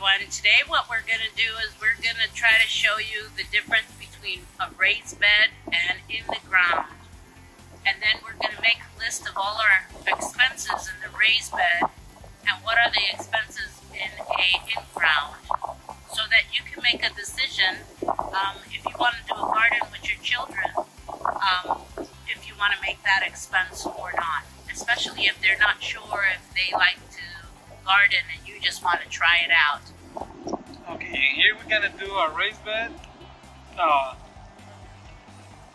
everyone. Today what we're going to do is we're going to try to show you the difference between a raised bed and in the ground. And then we're going to make a list of all our expenses in the raised bed and what are the expenses in a in-ground, so that you can make a decision if you want to do a garden with your children, if you want to make that expense or not, especially if they're not sure if they like to garden and you just want to try it out. Okay, and here we're gonna do our raised bed.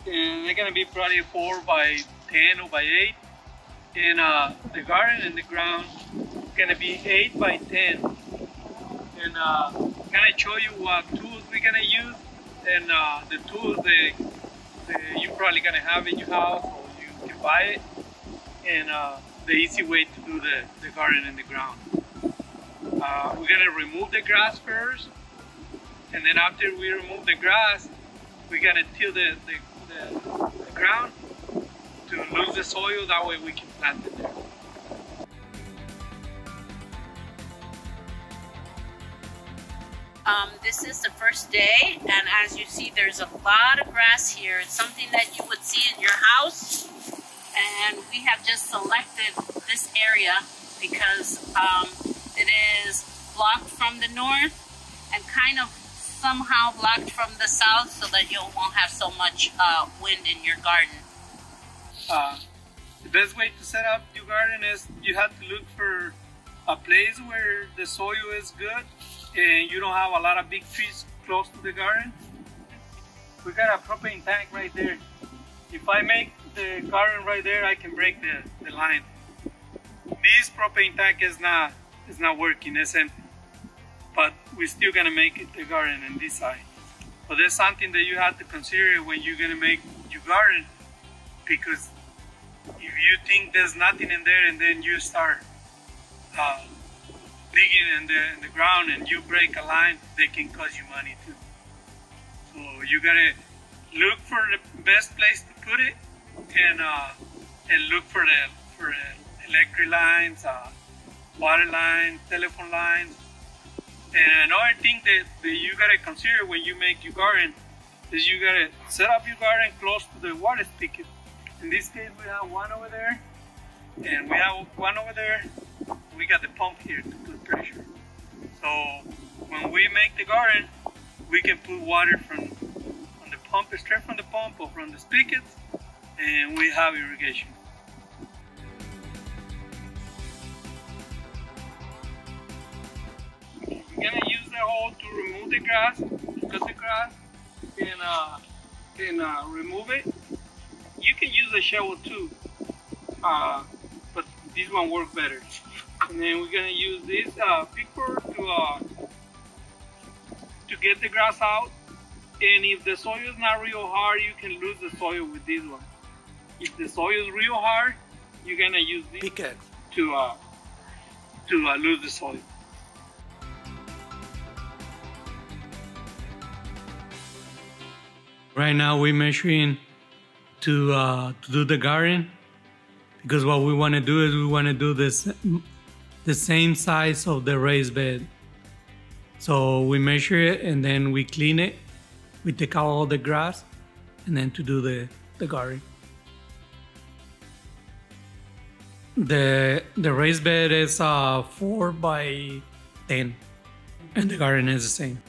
And they're gonna be probably 4 by 10 or by 8. And the garden in the ground is gonna be 8 by 10. And I'm gonna show you what tools we're gonna use, and the tools that you're probably gonna have in your house, or you can buy it, and the easy way to do the garden in the ground. We're gonna remove the grass first, and then after we remove the grass, we're gonna till the ground to lose the soil. That way we can plant it there. This is the first day, and as you see, there's a lot of grass here. It's something that you would see in your house, and we have just selected this area because it is blocked from the north and kind of somehow blocked from the south, so that you won't have so much wind in your garden. The best way to set up your garden is you have to look for a place where the soil is good and you don't have a lot of big trees close to the garden. We got a propane tank right there. If I make the garden right there, I can break the line. This propane tank is not working, it's empty. But we're still gonna make it the garden on this side. But there's something that you have to consider when you're gonna make your garden, because if you think there's nothing in there and then you start digging in the ground and you break a line, they can cost you money too. So you gotta look for the best place to put it, and look for the electric lines, water lines, telephone lines. And another thing that you gotta consider when you make your garden is you gotta set up your garden close to the water spigot. In this case, we have one over there, and we have one over there. We got the pump here to put pressure. So when we make the garden, we can put water from the pump, straight from the pump or from the spigots, and we have irrigation. We're gonna use the hoe to remove the grass, cut the grass, and remove it. You can use a shovel too, but this one works better. And then we're gonna use this picker to get the grass out. And if the soil is not real hard, you can lose the soil with this one. If the soil is real hard, you're gonna use this picker to lose the soil. Right now we're measuring to do the garden, because what we want to do is we want to do this the same size of the raised bed. So we measure it and then we clean it. We take out all the grass and then to do the garden. The raised bed is 4 by 10 and the garden is the same.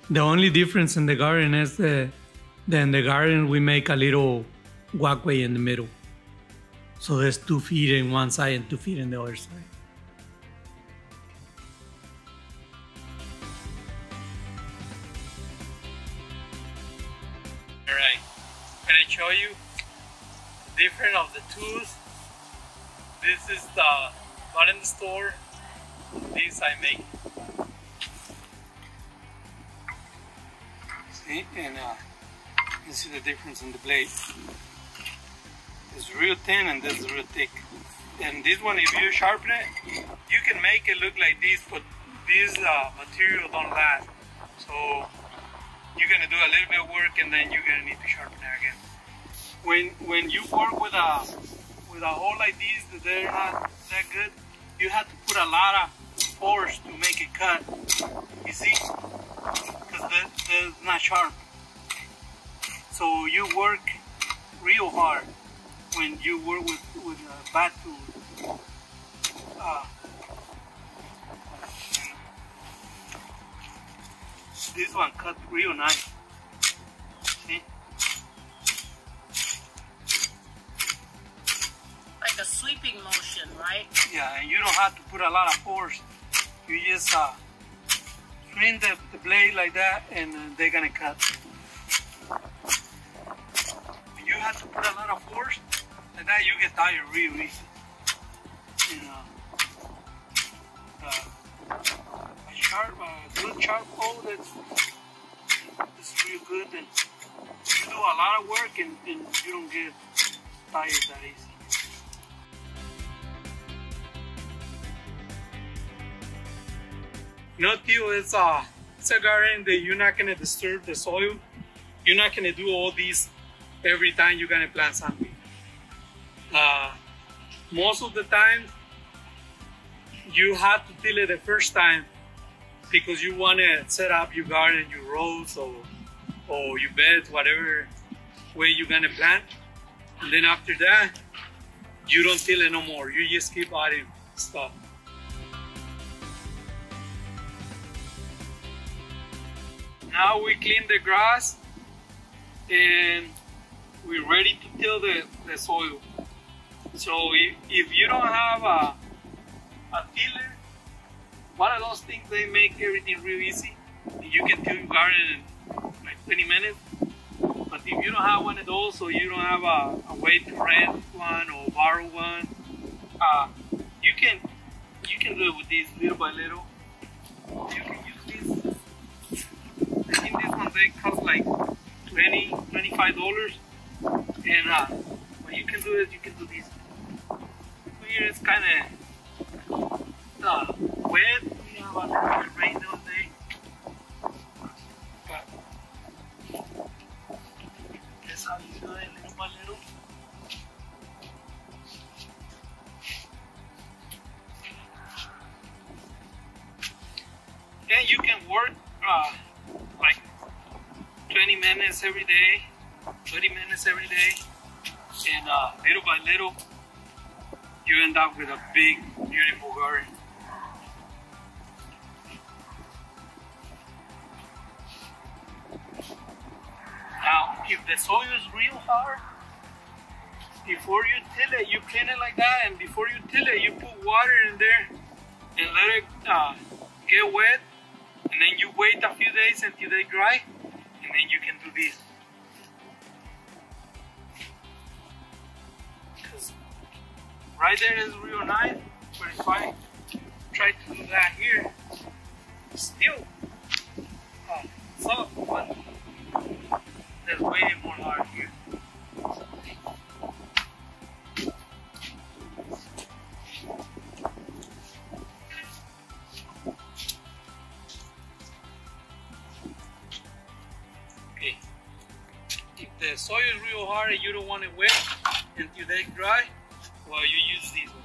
The only difference in the garden is in the garden we make a little walkway in the middle. So there's 2 feet in one side and 2 feet in the other side. Alright, I'm going to show you the difference of the tools. This is the bought in the store. This I make. See, and you see the difference in the blade. It's real thin and this is real thick. And this one, if you sharpen it, you can make it look like this, but this material don't last. So you're gonna do a little bit of work and then you're gonna need to sharpen it again. When you work with a hole like this, that they're not that good, you have to put a lot force to make it cut. You see? Because it's not sharp. So you work real hard when you work with bad tools. This one cut real nice. See? Like a sweeping motion, right? Yeah, and you don't have to put a lot of force. You just swing the blade like that, and they're gonna cut. When you have to put a lot of force like that, you get tired real easy. A good charcoal that's real good, and you do a lot of work and you don't get tired that easy. No, Tio, it's a garden that you're not gonna disturb the soil. You're not gonna do all these every time you're gonna plant something. Most of the time, you have to till it the first time because you want to set up your garden, your rows or your beds, whatever way you're gonna plant. And then after that, you don't till it no more. You just keep adding stuff. Now we clean the grass and we're ready to till the soil. So if you don't have a tiller, one of those things, they make everything real easy. You can till your garden in like 20 minutes. But if you don't have one of those, or you don't have a way to rent one or borrow one, you can do it with these little by little. You can use these. I think these ones, they cost like $25. And what you can do is you can do these. Here it's kind of wet. We have a rain all day. But that's how you do it, little by little. And you can work like 20 minutes every day, 30 minutes every day, and little by little, you end up with a big, beautiful garden. Now, if the soil is real hard, before you till it, you clean it like that, and before you till it, you put water in there and let it get wet, and then you wait a few days until they dry, and then you can do this. Because right there is real nice, but if I try to do that here, still soft, but there's way more hard here. Okay, if the soil is real hard and you don't want it wet until they dry, well, you use these ones.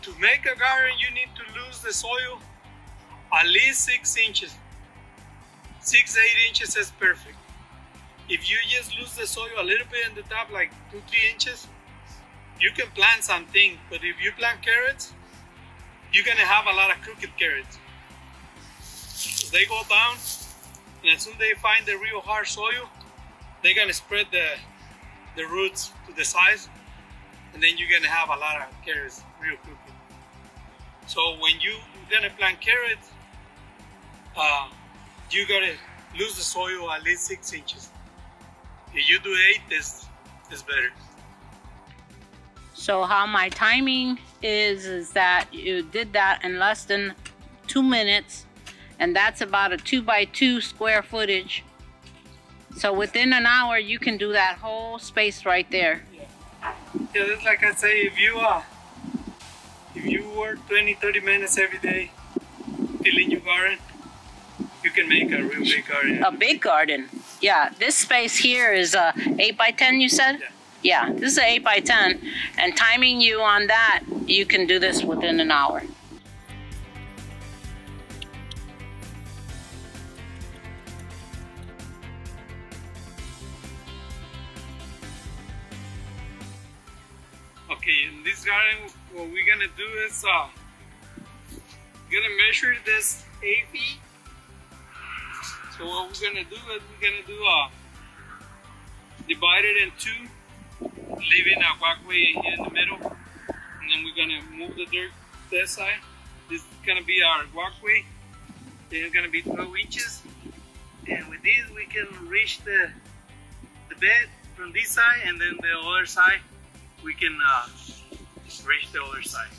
To make a garden, you need to lose the soil at least 6 inches. 6-8 inches is perfect. If you just lose the soil a little bit in the top, like 2-3 inches, you can plant something. But if you plant carrots, you're gonna have a lot of crooked carrots. As they go down, and as soon as they find the real hard soil, they're gonna spread the roots to the sides, and then you're gonna have a lot of carrots real crooked. So when you're gonna plant carrots, you gotta lose the soil at least 6 inches. If you do 8, it's better. So how my timing is that you did that in less than 2 minutes, and that's about a 2x2 square footage. So within an hour, you can do that whole space right there. Yeah, that's like I say, if you work 20-30 minutes every day tilling your garden, you can make a real big garden. A big garden. Yeah, this space here is 8x10, you said? Yeah. Yeah, this is 8x10, and timing you on that, you can do this within an hour. Okay, in this garden, what we're gonna do is we're gonna measure this 8 feet. So what we're gonna do is divide it in two, leaving a walkway here in the middle, and then we're gonna move the dirt this side. This is gonna be our walkway. Then it's gonna be 12 inches, and with this we can reach the bed from this side, and then the other side we can reach the other side.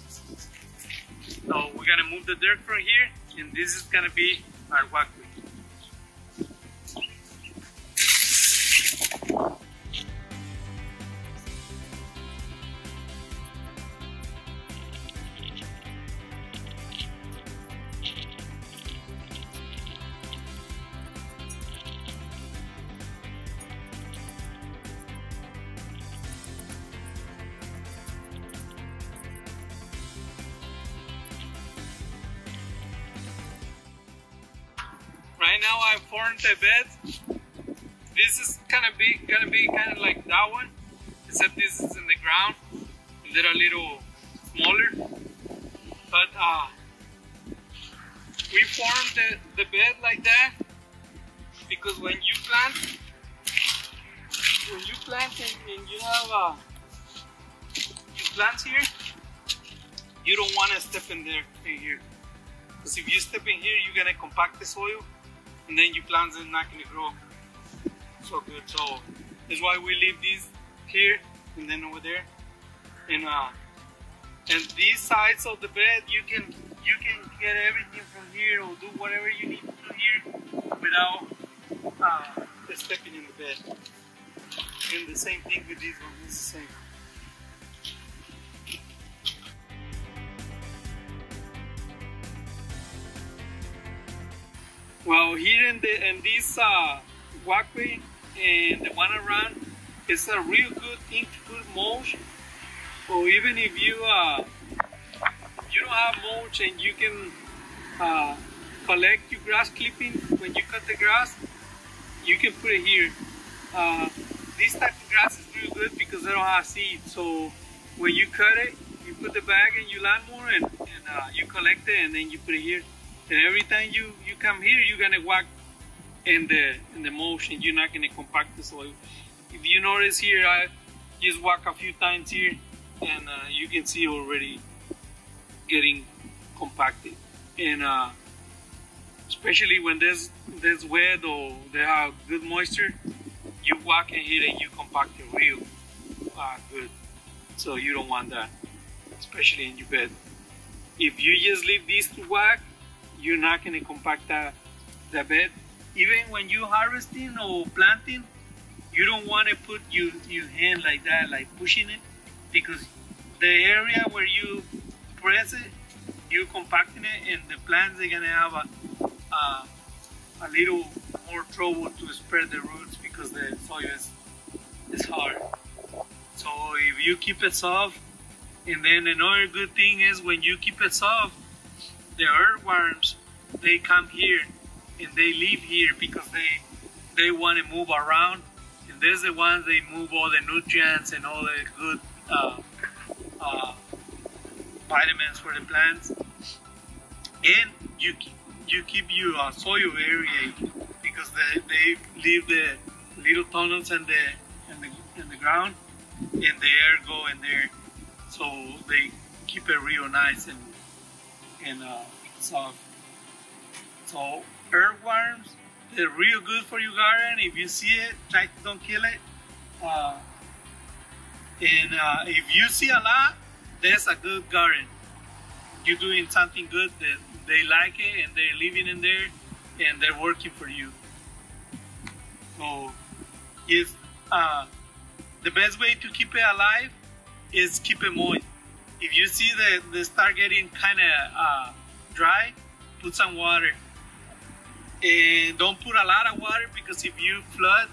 So we're gonna move the dirt from here, and this is gonna be our walkway. Right now I formed the bed. This is gonna be kind of like that one, except this is in the ground. They're a little smaller. But we formed the bed like that because when you plant and you have your plants here, you don't want to step in here. Because if you step in here, you're gonna compact the soil, and then your plants are not gonna grow so good. So that's why we leave these here and then over there. And these sides of the bed, you can get everything from here or do whatever you need to do here without stepping in the bed. And the same thing with this one, it's the same. Well, here in this walkway and the one around, it's a real good thing to put mulch. Or even if you don't have mulch and you can collect your grass clipping when you cut the grass, you can put it here. This type of grass is real good because they don't have seeds. So when you cut it, you put the bag in your lawnmower and you collect it, and then you put it here. And every time you come here, you're gonna walk in the mulch, and you're not gonna compact the soil. If you notice here, I just walk a few times here, and you can see already getting compacted. And especially when there's wet or they have good moisture, you walk in here and you compact it real good. So you don't want that, especially in your bed. If you just leave this to walk, you're not gonna compact the bed. Even when you're harvesting or planting, you don't want to put your hand like that, like pushing it, because the area where you press it, you're compacting it, and the plants are gonna have a little more trouble to spread the roots because the soil is hard. So if you keep it soft, and then another good thing is when you keep it soft, the earthworms, they come here and they live here because they want to move around, and there's the ones they move all the nutrients and all the good vitamins for the plants. And you keep your soil area because they leave the little tunnels in the ground, and the air go in there, so they keep it real nice and soft. So earthworms, they're real good for your garden. If you see it, try to don't kill it. If you see a lot, that's a good garden. you're doing something good, that they like it and they're living in there and they're working for you. So if the best way to keep it alive is keep it moist. If you see that they start getting kind of dry, put some water. And don't put a lot of water, because if you flood,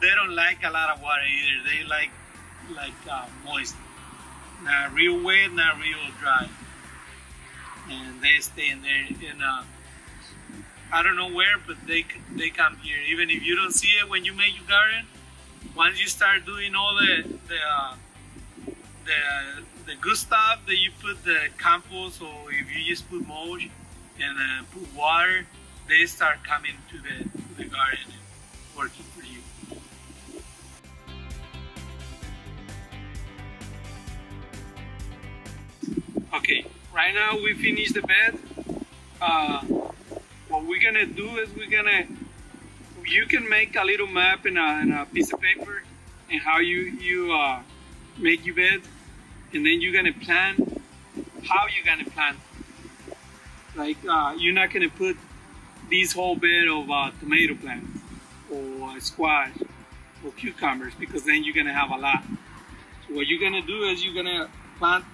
they don't like a lot of water either. They like moist, not real wet, not real dry, and they stay in there. And I don't know where, but they come here. Even if you don't see it when you make your garden, once you start doing all the good stuff, that you put the compost, or if you just put mulch and put water, they start coming to the garden and working for you. Okay, right now we finished the bed. What we're gonna do is you can make a little map in a piece of paper and how you make your bed, and then you're gonna plan how you're gonna plant. Like you're not gonna put this whole bed of tomato plants or squash or cucumbers, because then you're gonna have a lot. So what you're gonna do is you're gonna plant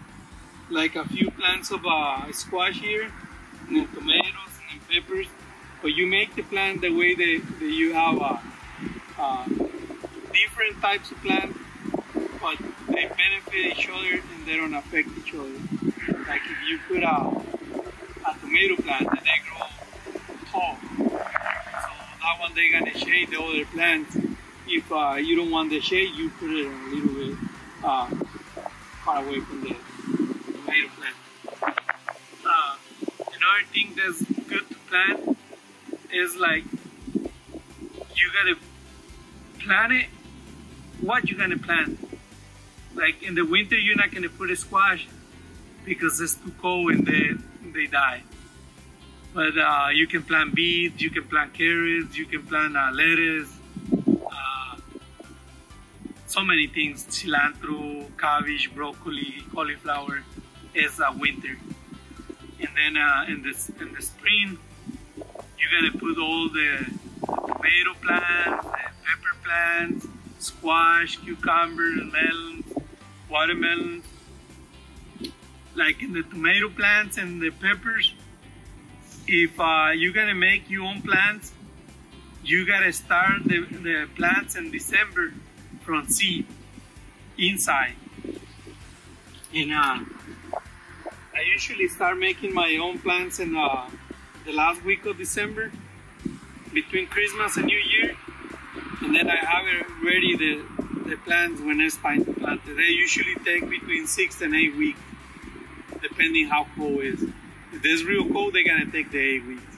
like a few plants of squash here, and then tomatoes and then peppers. But you make the plant the way that you have different types of plants, but they benefit each other and they don't affect each other. Like if you put a tomato plant and they grow tall, so that one they're gonna shade the other plants. If you don't want the shade, you put it a little bit far away from the tomato plant. Another thing that's good to plant is like you gotta plan it. What you gonna plant? Like in the winter, you're not gonna put a squash because it's too cold and they die. But you can plant beets, you can plant carrots, you can plant lettuce, so many things, cilantro, cabbage, broccoli, cauliflower, is winter. And then in the spring, you're gonna put all the tomato plants, pepper plants, squash, cucumbers, melons, watermelons. Like in the tomato plants and the peppers, if you're gonna make your own plants, you gotta start the plants in December from seed inside. And I usually start making my own plants in the last week of December, between Christmas and New Year, and then I have it ready, the plants, when it's time to plant it. They usually take between 6 and 8 weeks, depending how cold it is. If it's real cold, they're gonna take the 8 weeks.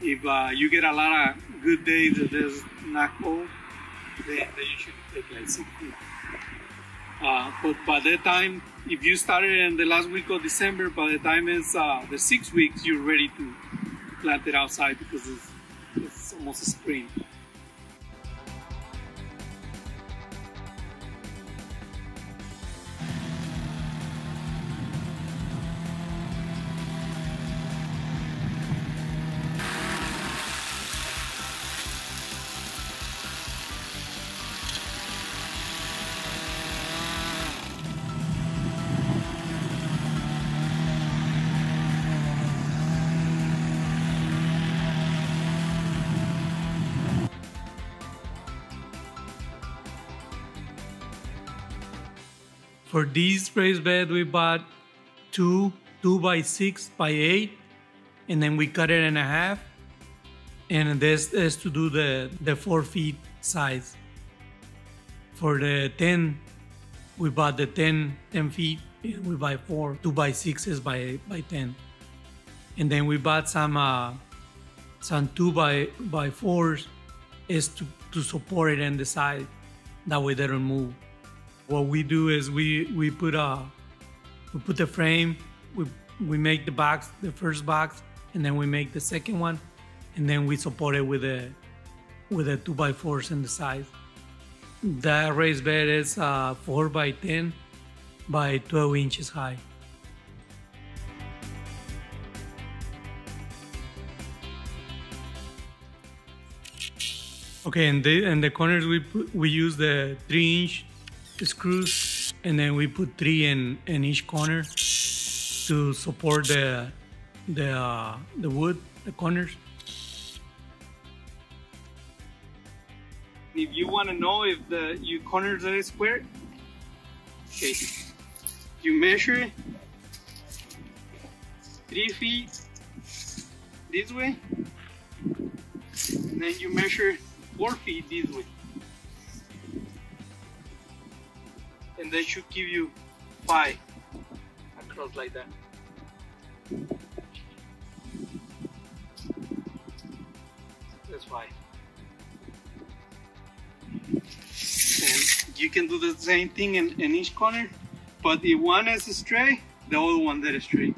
If you get a lot of good days that it's not cold, they usually take like 6 weeks. But by that time, if you started in the last week of December, by the time it's the 6 weeks, you're ready to plant it outside, because it's almost a spring. For this raised bed, we bought two 2x6 by 8, and then we cut it in half. And this is to do the 4 feet size. For the 10, we bought the 10 feet, and we buy 4 2x6s by 10. And then we bought some 2x4s is to support it in the side. That way they don't move. What we do is we put the frame, we make the box, the first box, and then we make the second one, and then we support it with a 2x4s in the side. That raised bed is 4 by 10 by 12 inches high. Okay, and the corners we use the 3-inch screws, and then we put 3 in each corner to support the wood, the corners. If you want to know if your corners are square, okay, you measure 3 feet this way, and then you measure 4 feet this way, and that should give you 5 across like that. That's 5. And you can do the same thing in each corner, but if one is straight, the other one that is straight.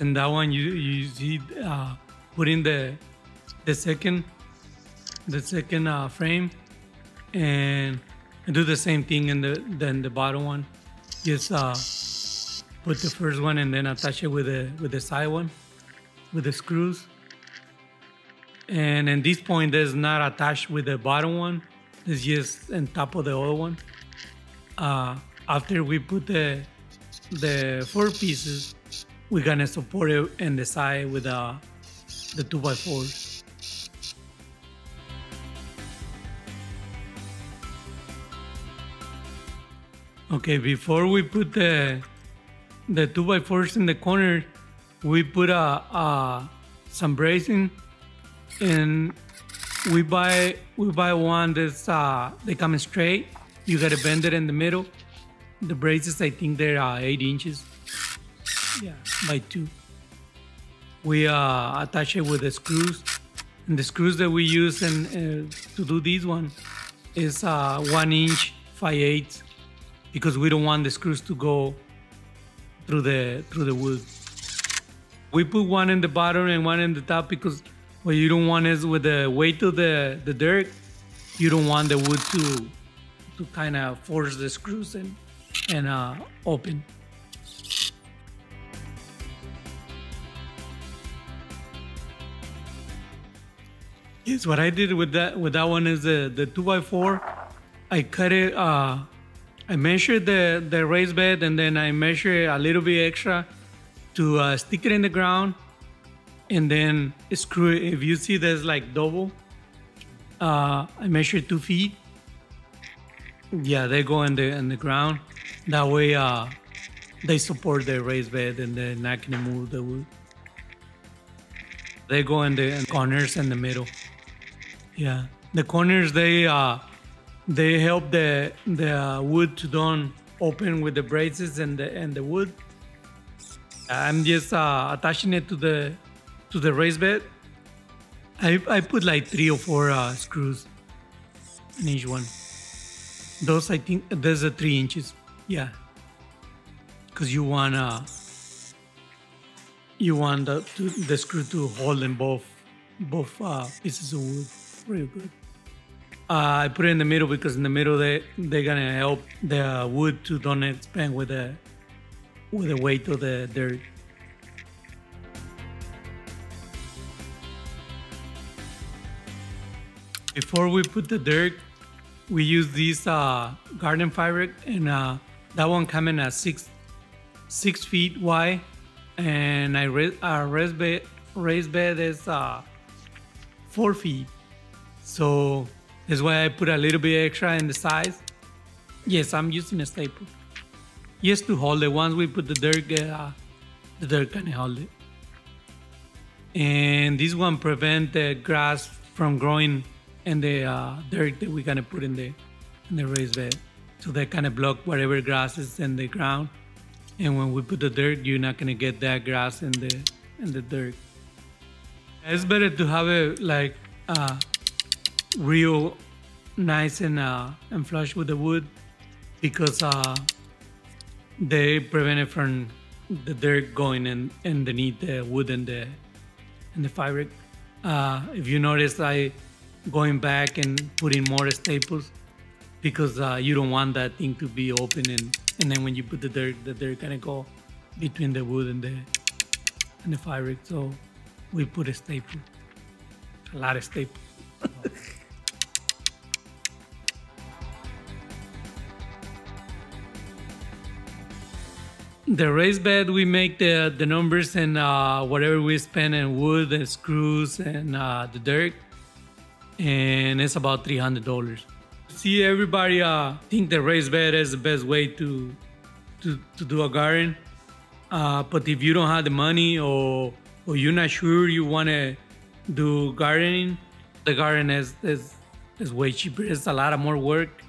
And that one you see put in the second frame, and do the same thing in the bottom one. Just put the first one and then attach it with the side one with the screws. And at this point, there's not attached with the bottom one. It's just on top of the other one. After we put the 4 pieces, we're gonna support it in the side with the 2x4s. Okay, before we put the 2x4s in the corner, we put some bracing, and we buy one that's they come straight. You gotta bend it in the middle. The braces, I think they're 8 inches. Yeah, by 2. We attach it with the screws, and the screws that we use to do this one is 1 inch 5/8, because we don't want the screws to go through the wood. We put one in the bottom and one in the top because what you don't want is, with the weight of the dirt, you don't want the wood to kind of force the screws and open. Yes, what I did with that one is the 2x4. I cut it. I measured the raised bed, and then I measured a little bit extra to stick it in the ground, and then screw it. If you see there's like double, I measured 2 feet. Yeah, they go in the ground. That way, they support the raised bed, and they're not gonna move the wood. They go in the corners and the middle. Yeah, the corners, they help the wood to don't open with the braces and the wood. I'm just attaching it to the raised bed. I put like 3 or 4 screws in each one. Those, I think there's a 3 inches. Yeah, because you want the screw to hold in both pieces of wood real good. I put it in the middle because in the middle they're gonna help the wood to don't expand with the weight of the dirt. Before we put the dirt, we use this garden fabric, and that one coming at 6 feet wide, and our raised bed is 4 feet. So that's why I put a little bit extra in the sides. Yes, I'm using a staple just to hold it. Once we put the dirt can hold it. And this one prevent the grass from growing in the dirt that we're gonna put in the raised bed. So that kind of block whatever grass is in the ground. And when we put the dirt, you're not gonna get that grass in the dirt. It's better to have it like real nice and flush with the wood, because they prevent it from the dirt going in underneath the wood and the fabric. If you notice, I going back and putting more staples because you don't want that thing to be open, and then when you put the dirt gonna go between the wood and the fabric. So we put a staple, a lot of staples. The raised bed, we make the numbers and whatever we spend in wood and screws and the dirt, and it's about $300. See, everybody think the raised bed is the best way to do a garden, but if you don't have the money or you're not sure you want to do gardening, the garden is way cheaper. It's a lot of more work,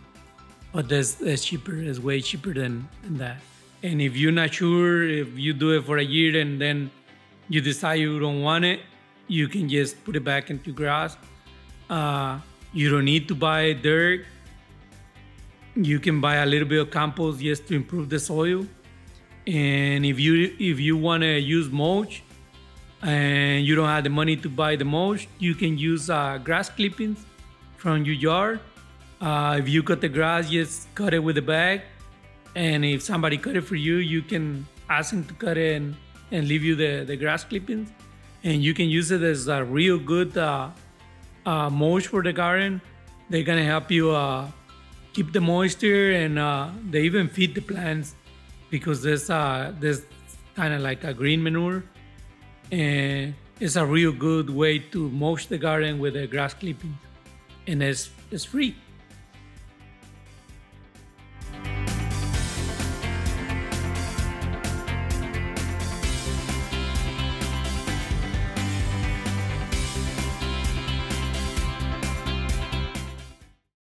but it's cheaper. It's way cheaper than that. And if you're not sure, if you do it for a year and then you decide you don't want it, you can just put it back into grass. You don't need to buy dirt. You can buy a little bit of compost just to improve the soil. And if you want to use mulch and you don't have the money to buy the mulch, you can use grass clippings from your yard. If you cut the grass, just cut it with a bag. And if somebody cut it for you, you can ask them to cut it and leave you the grass clippings. And you can use it as a real good mulch for the garden. They're gonna help you keep the moisture, and they even feed the plants because there's kind of like a green manure. And it's a real good way to mulch the garden with the grass clippings. And it's free.